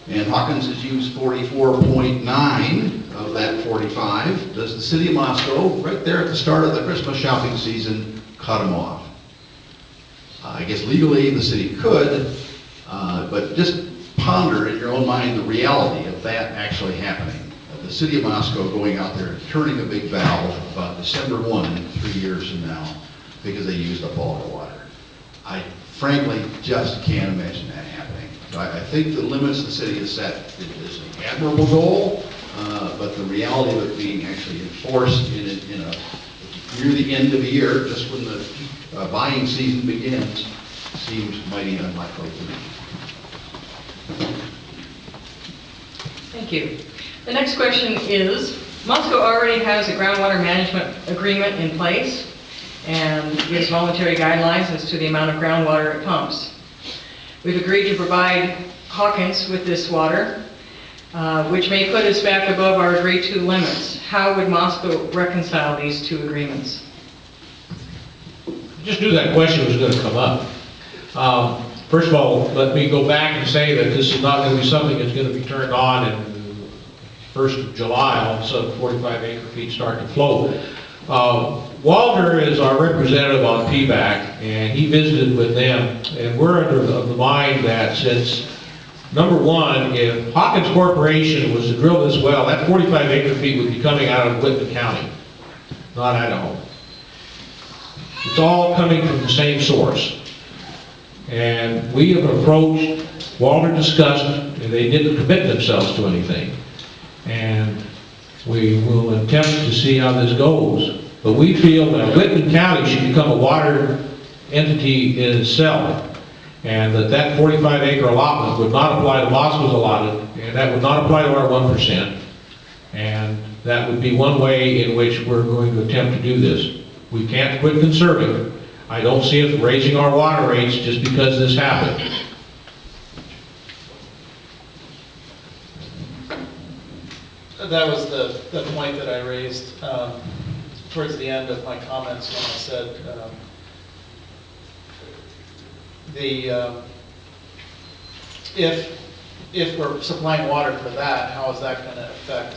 and Hawkins has used 44.9 of that 45, does the city of Moscow, right there at the start of the Christmas shopping season, cut them off? I guess legally the city could, but just ponder in your own mind the reality of that actually happening. The city of Moscow going out there and turning a big valve about December 1, 3 years from now, because they used up all their water. I frankly just can't imagine that happening. So I think the limits the city has set is an admirable goal, but the reality of it being actually enforced near the end of the year, just when the buying season begins, seems mighty unlikely to me. Thank you. The next question is, Moscow already has a groundwater management agreement in place and gives voluntary guidelines as to the amount of groundwater it pumps. We've agreed to provide Hawkins with this water, which may put us back above our agreed-to limits. How would Moscow reconcile these two agreements? Just knew that question was going to come up. First of all, let me go back and say that this is not going to be something that's going to be turned on in 1st of July, all of a sudden 45 acre feet start to flow. Walter is our representative on PBAC, and he visited with them, and we're under the mind that since, number one, if Hawkins Corporation was to drill this well, that 45 acre feet would be coming out of Whitman County, not Idaho. It's all coming from the same source. And we have approached, Walter discussed, and they didn't commit themselves to anything. And we will attempt to see how this goes. But we feel that Whitman County should become a water entity in itself, and that 45 acre allotment would not apply to Moscow's allotted, and that would not apply to our 1%. And that would be one way in which we're going to attempt to do this. We can't quit conserving. I don't see us raising our water rates just because this happened. That was the point that I raised towards the end of my comments when I said if we're supplying water for that, how is that going to affect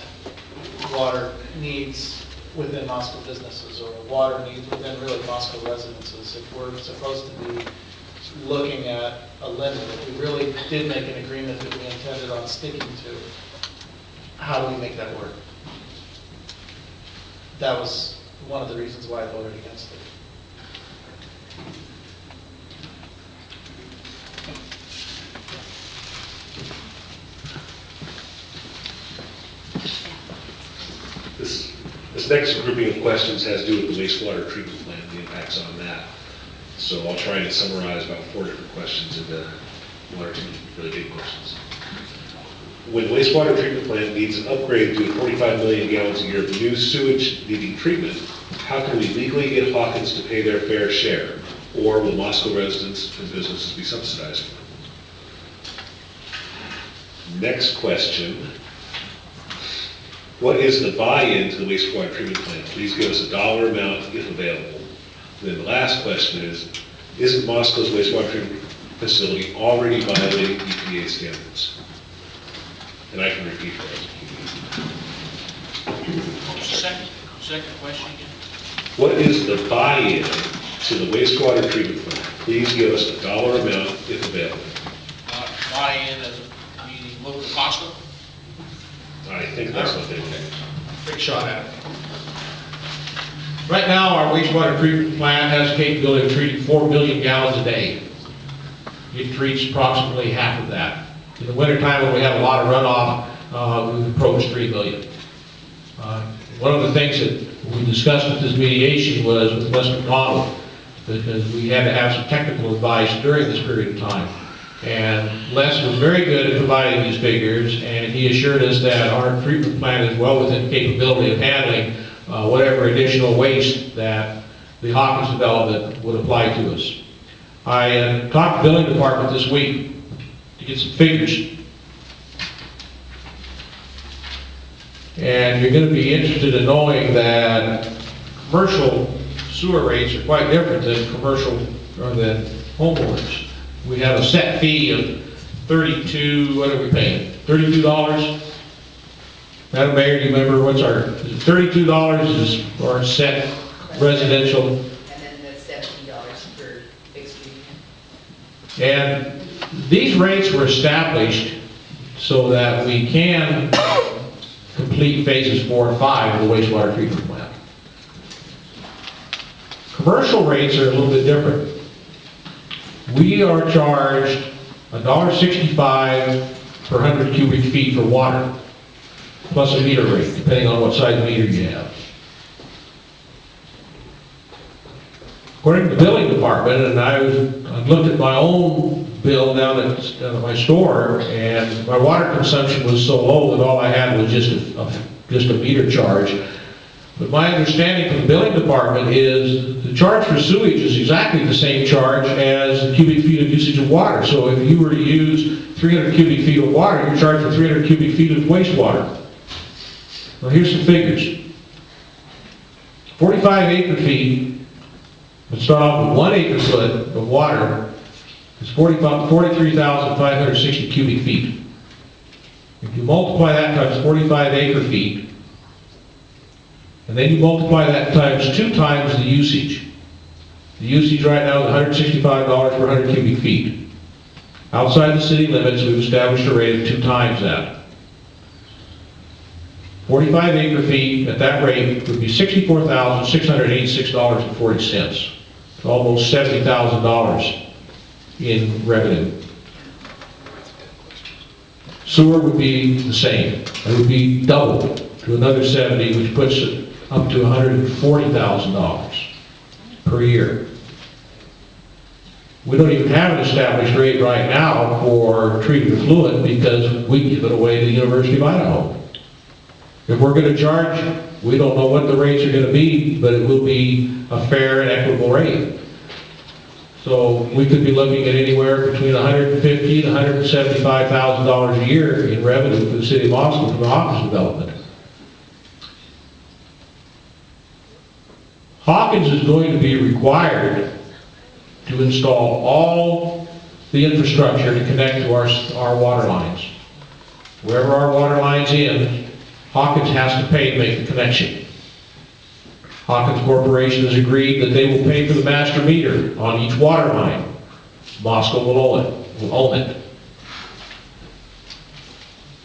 water needs within Moscow businesses or water needs within really Moscow residences? If we're supposed to be looking at a limit, if we really did make an agreement that we intended on sticking to, how do we make that work? That was one of the reasons why I voted against it. This next grouping of questions has to do with the wastewater treatment plant and the impacts on that. So I'll try and summarize about 4 different questions into 1 or 2 really big questions. When wastewater treatment plant needs an upgrade to 45 million gallons a year of new sewage needing treatment, how can we legally get Hawkins to pay their fair share? Or will Moscow residents and businesses be subsidized for it? Next question. What is the buy-in to the wastewater treatment plant? Please give us a dollar amount if available. Then the last question is, isn't Moscow's wastewater treatment facility already violating EPA standards? And I can repeat that. Second question again? What is the buy-in to the wastewater treatment plant? Please give us a dollar amount if available. Buy-in as meaning local Costco? I think that's what they want. Big shot at it. Right now, our wastewater treatment plant has the capability of treating 4 million gallons a day. It treats approximately half of that. In the wintertime, when we have a lot of runoff, we've approached 3 million. One of the things that we discussed at this mediation was with Les McDonald, because we had to have some technical advice during this period of time. And Les was very good at providing these figures, and he assured us that our treatment plant is well within capability of handling whatever additional waste that the Hawkins development would apply to us. I talked to the building department this week to get some figures. And you're going to be interested in knowing that commercial sewer rates are quite different than commercial or than homeowners. We have a set fee of 32, what are we paying? $32? Madam Mayor, do you remember what's our, $32 is our set residential? And then the $70 per fixed fee. And these rates were established so that we can complete phases 4 and 5 of the wastewater treatment plant. Commercial rates are a little bit different. We are charged $1.65 per 100 cubic feet for water, plus a meter rate, depending on what size meter you have. According to the billing department, and I looked at my own bill down at my store, and my water consumption was so low that all I had was just a meter charge. But my understanding from the billing department is the charge for sewage is exactly the same charge as the cubic feet of usage of water. So if you were to use 300 cubic feet of water, you're charged for 300 cubic feet of wastewater. Well, here's some figures. 45 acre feet, let's start off with 1 acre foot of water, is 43,560 cubic feet. If you multiply that times 45 acre feet, and then you multiply that times 2 times the usage. The usage right now is $165 per 100 cubic feet. Outside the city limits, we've established a rate of 2 times that. 45 acre feet at that rate would be $64,686.40. Almost $70,000 in revenue. Sewer would be the same. It would be double to another 70, which puts it up to $140,000 per year. We don't even have an established rate right now for treated effluent because we give it away to the University of Idaho. If we're going to charge, we don't know what the rates are going to be, but it will be a fair and equitable rate. So we could be looking at anywhere between $150,000 to $175,000 a year in revenue for the city of Moscow from the Hawkins development. Hawkins is going to be required to install all the infrastructure to connect to our water lines. Wherever our water line's in, Hawkins has to pay to make the connection. Hawkins Corporation has agreed that they will pay for the master meter on each water line. Moscow will own it.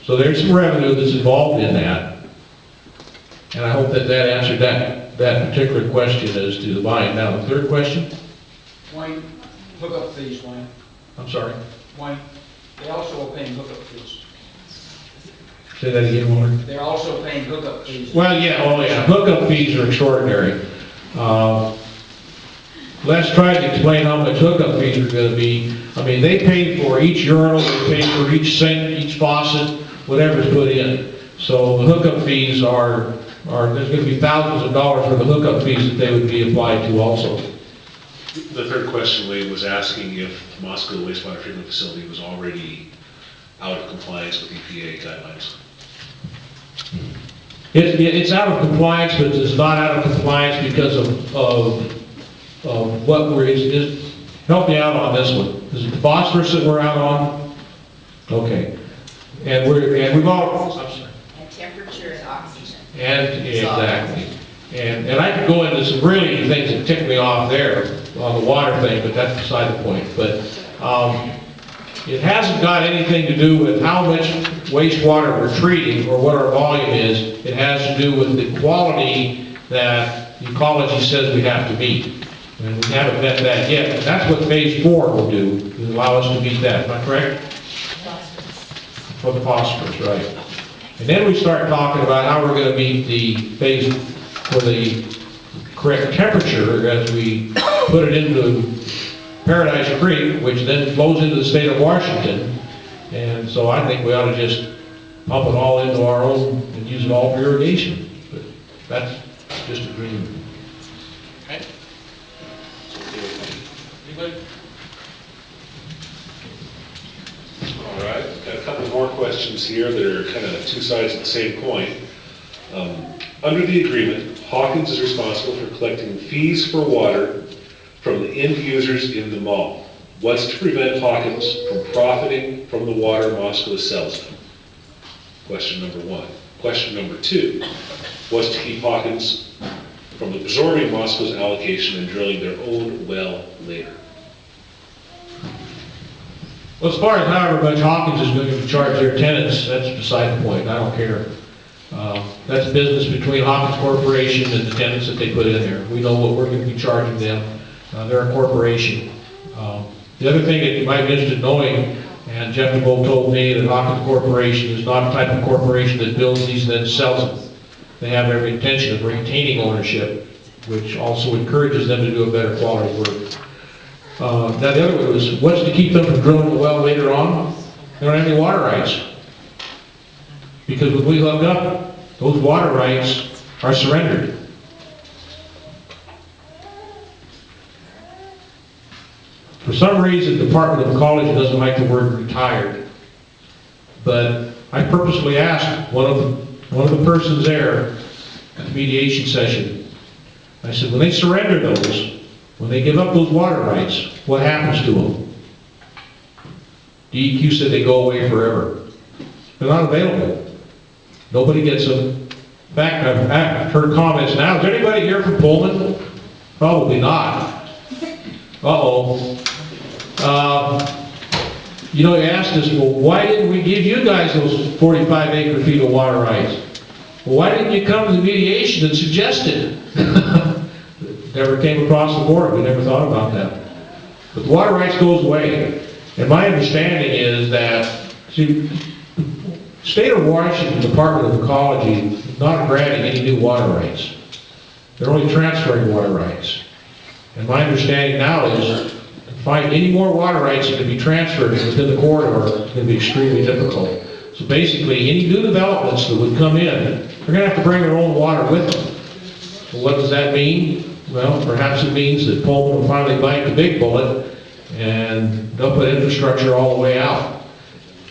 So there's some revenue that's involved in that. And I hope that answered that particular question as to the buying. Now, the third question? Wayne, hookup fees, Wayne. I'm sorry. Wayne, they also are paying hookup fees. Say that again, Walter. They're also paying hookup fees. Well, yeah, hookup fees are extraordinary. Les tried to explain how much hookup fees are going to be. I mean, they pay for each urinal, they pay for each sink, each faucet, whatever's put in. So the hookup fees are there's going to be thousands of dollars for the hookup fees that they would be applied to also. The third question, Wade, was asking if Moscow wastewater treatment facility was already out of compliance with EPA guidelines. It's out of compliance, but it's not out of compliance because of what we're, help help me out on this one. Is it the phosphorus that we're out on? Okay. And we've all, I'm sorry. And temperature and oxygen. And, exactly. And I could go into some really things that tick me off there on the water thing, but that's beside the point. But it hasn't got anything to do with how much wastewater we're treating or what our volume is. It has to do with the quality that ecology says we have to meet. And we haven't met that yet. And that's what phase 4 will do, is allow us to meet that. Am I correct? For the phosphorus, right. And then we start talking about how we're going to meet the phase for the correct temperature as we put it into Paradise Creek, which then flows into the state of Washington. And so I think we ought to just pump it all into our own and use it all for irrigation. But that's just a dream. Okay. Anybody? All right, got a couple more questions here that are kind of two sides of the same coin. Under the agreement, Hawkins is responsible for collecting fees for water from the end users in the mall. What's to prevent Hawkins from profiting from the water Moscow sells them? Question number 1. Question number 2, what's to keep Hawkins from absorbing Moscow's allocation and drilling their own well later? Well, as far as however much Hawkins is going to charge their tenants, that's beside the point. I don't care. That's business between Hawkins Corporation and the tenants that they put in there. We know what we're going to be charging them. They're a corporation. The other thing that you might be interested in knowing, and Jeff DeVoe told me that Hawkins Corporation is not the type of corporation that builds these and then sells them. They have every intention of retaining ownership, which also encourages them to do a better quality work. Now the other one was, what's to keep them from drilling the well later on? They don't have any water rights. Because when we hook up, those water rights are surrendered. For some reason, the Department of Ecology doesn't like the word retired. But I purposely asked one of the persons there at the mediation session, I said, when they surrender those, when they give up those water rights, what happens to them? DEQ said they go away forever. They're not available. Nobody gets them. In fact, I've heard comments now. Is anybody here from Pullman? Probably not. Uh-oh. You know, he asked us, well, why didn't we give you guys those 45 acre feet of water rights? Well, why didn't you come to the mediation and suggest it? Never came across the board. We never thought about that. But the water rights goes away. And my understanding is that, see, State of Washington Department of Ecology is not granting any new water rights. They're only transferring water rights. And my understanding now is to find any more water rights that can be transferred within the corridor is going to be extremely difficult. So basically, any new developments that would come in, they're going to have to bring their own water with them. So what does that mean? Well, perhaps it means that Pullman will finally bite the big bullet and they'll put infrastructure all the way out.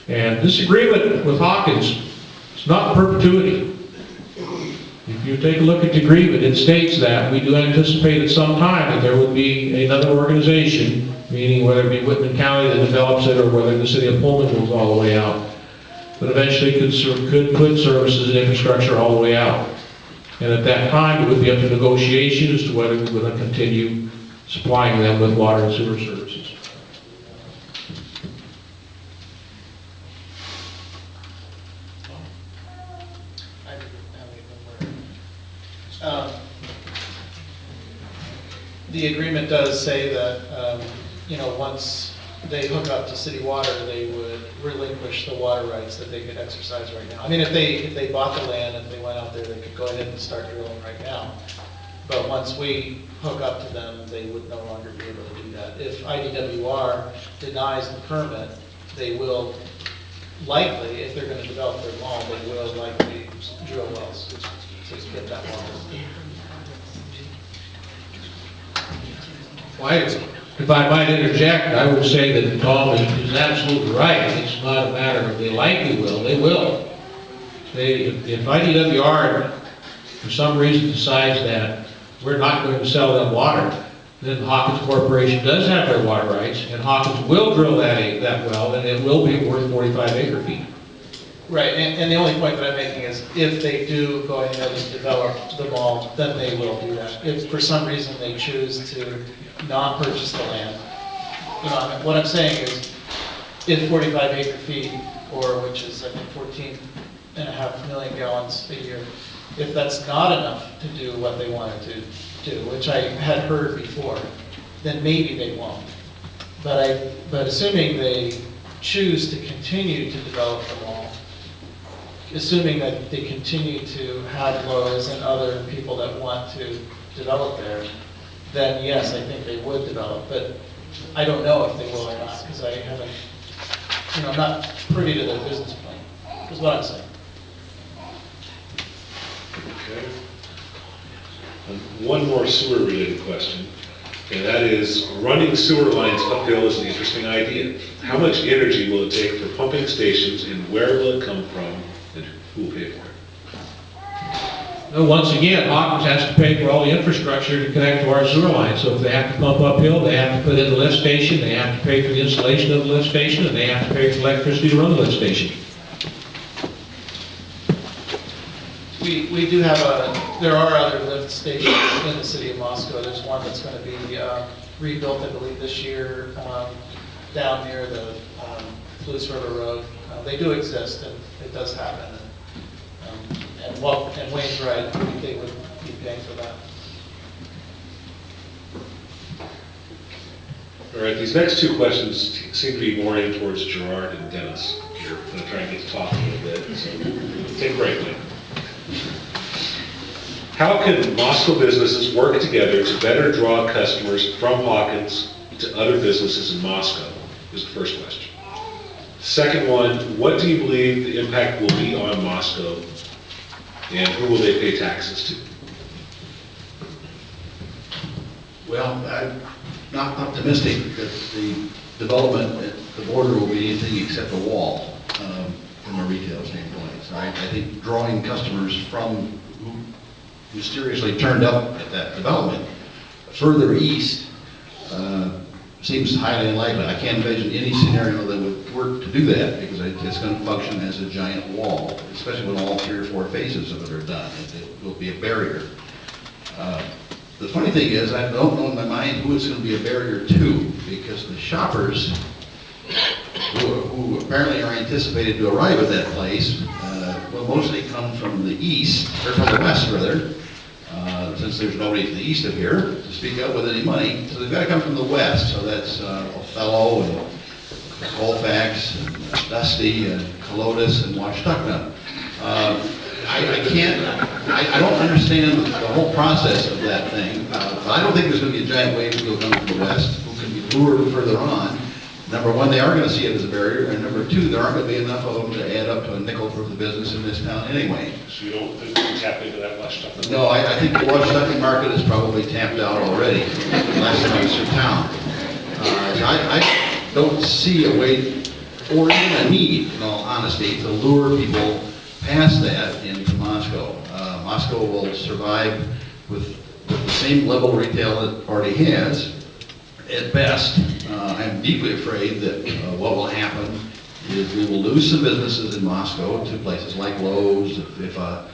And this agreement with Hawkins is not perpetuity. If you take a look at the agreement, it states that we do anticipate at some time that there would be another organization, meaning whether it be Whitman County that develops it or whether the city of Pullman goes all the way out, but eventually could put services and infrastructure all the way out. And at that time, it would be up to negotiation as to whether we would continue supplying them with water and sewer services. The agreement does say that, you know, once they hook up to city water, they would relinquish the water rights that they could exercise right now. I mean, if they bought the land, if they went out there, they could go ahead and start drilling right now. But once we hook up to them, they would no longer be able to do that. If IDWR denies the permit, they will likely, if they're going to develop their lawn, they will likely drill wells to get that water. Well, if I might interject, I would say that Tom is absolutely right. It's not a matter of they likely will, they will. If IDWR, for some reason, decides that we're not going to sell them water, then Hawkins Corporation does have their water rights, and Hawkins will drill that well, and it will be worth 45 acre feet. Right, and the only point that I'm making is if they do go ahead and develop the mall, then they will do that. If for some reason they choose to not purchase the land, what I'm saying is, if 45 acre feet, or which is I think 14.5 million gallons a year, if that's not enough to do what they wanted to do, which I had heard before, then maybe they won't. But assuming they choose to continue to develop the mall, assuming that they continue to have Lowe's and other people that want to develop there, then yes, I think they would develop. But I don't know if they will or not, because I haven't, I'm not privy to their business plan, is what I'm saying. Okay. One more sewer-related question, and that is, running sewer lines uphill is an interesting idea. How much energy will it take for pumping stations, and where will it come from, and who will pay for it? Now, once again, Hawkins has to pay for all the infrastructure to connect to our sewer line. So if they have to pump uphill, they have to put in the lift station, they have to pay for the installation of the lift station, and they have to pay for electricity to run the lift station. We do have there are other lift stations in the city of Moscow. There's one that's going to be rebuilt, I believe, this year down near the Blues River Road. They do exist, and it does happen. And Wayne's right, they would be paying for that. All right, these next two questions seem to be more aimed towards Gerard and Dennis. Here, I'm going to try and get to talk a little bit, so take a break, Wayne. How can Moscow businesses work together to better draw customers from Hawkins to other businesses in Moscow, is the first question. Second one, what do you believe the impact will be on Moscow, and who will they pay taxes to? Well, I'm not optimistic that the development at the border will be anything except a wall from a retail standpoint. So I think drawing customers from who mysteriously turned up at that development further east seems highly unlikely. I can't envision any scenario that would work to do that, because it's going to function as a giant wall, especially when all 3 or 4 phases of it are done. It will be a barrier. The funny thing is, I don't know in my mind who it's going to be a barrier to, because the shoppers who apparently are anticipated to arrive at that place will mostly come from the east, or from the west rather, since there's nobody to the east of here to speak of with any money. So they've got to come from the west. So that's Othello and Colfax and Dusty and Colotus and Washtuckna. I don't understand the whole process of that thing. But I don't think there's going to be a giant wave of people coming from the west who can be lured further on. Number one, they are going to see it as a barrier, and number two, there aren't going to be enough of them to add up to a nickel for the business in this town anyway. So you don't think it's tapped into that Washtuckna? No, I think the Washtuckna market is probably tapped out already, last time I was through town. I don't see a way, or even a need, in all honesty, to lure people past that into Moscow. Moscow will survive with the same level of retail it already has, at best. I'm deeply afraid that what will happen is we will lose some businesses in Moscow to places like Lowe's. If a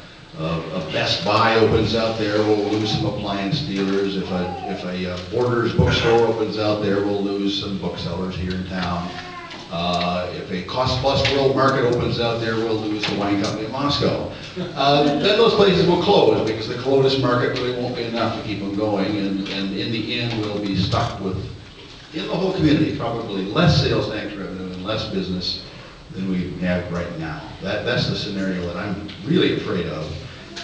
Best Buy opens out there, we'll lose some appliance dealers. If a Borders bookstore opens out there, we'll lose some booksellers here in town. If a Cost Plus World Market opens out there, we'll lose the wine company of Moscow. Then those places will close, because the Clovis market really won't be enough to keep them going, and in the end we'll be stuck with, in the whole community, probably less sales tax revenue and less business than we have right now. That's the scenario that I'm really afraid of,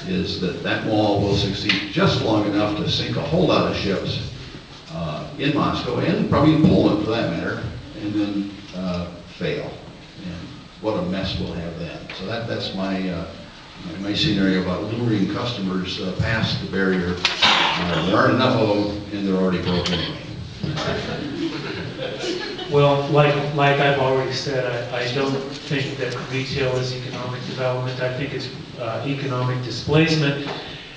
is that mall will succeed just long enough to sink a whole lot of ships in Moscow, and probably in Poland for that matter, and then fail. And what a mess we'll have then. So that's my scenario about luring customers past the barrier. There aren't enough of them, and they're already broke anyway. Well, like I've already said, I don't think that retail is economic development. I think it's economic displacement.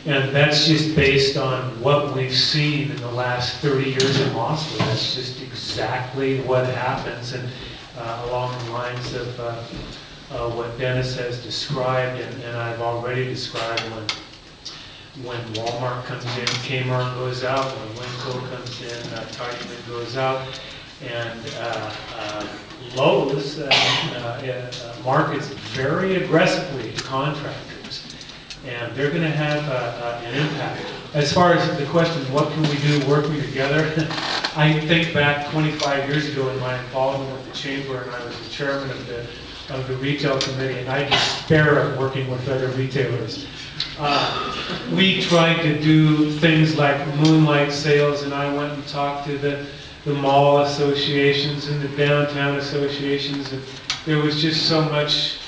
And that's just based on what we've seen in the last 30 years in Mossville. That's just exactly what happens, and along the lines of what Dennis has described, and I've already described when Walmart comes in, Kmart goes out, when Winco comes in, Target goes out, and Lowe's markets very aggressively to contractors, and they're going to have an impact. As far as the question, what can we do working together? I think back 25 years ago in my involvement with the chamber, and I was the chairman of the retail committee, and I despair of working with other retailers. We tried to do things like moonlight sales, and I went and talked to the mall associations and the downtown associations, and there was just so much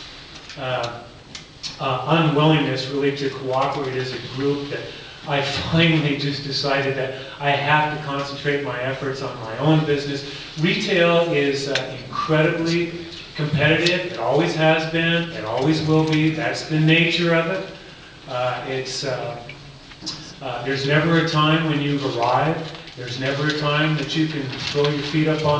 unwillingness really to cooperate as a group that I finally just decided that I have to concentrate my efforts on my own business. Retail is incredibly competitive. It always has been. It always will be. That's the nature of it. There's never a time when you've arrived. There's never a time that you can throw your feet up on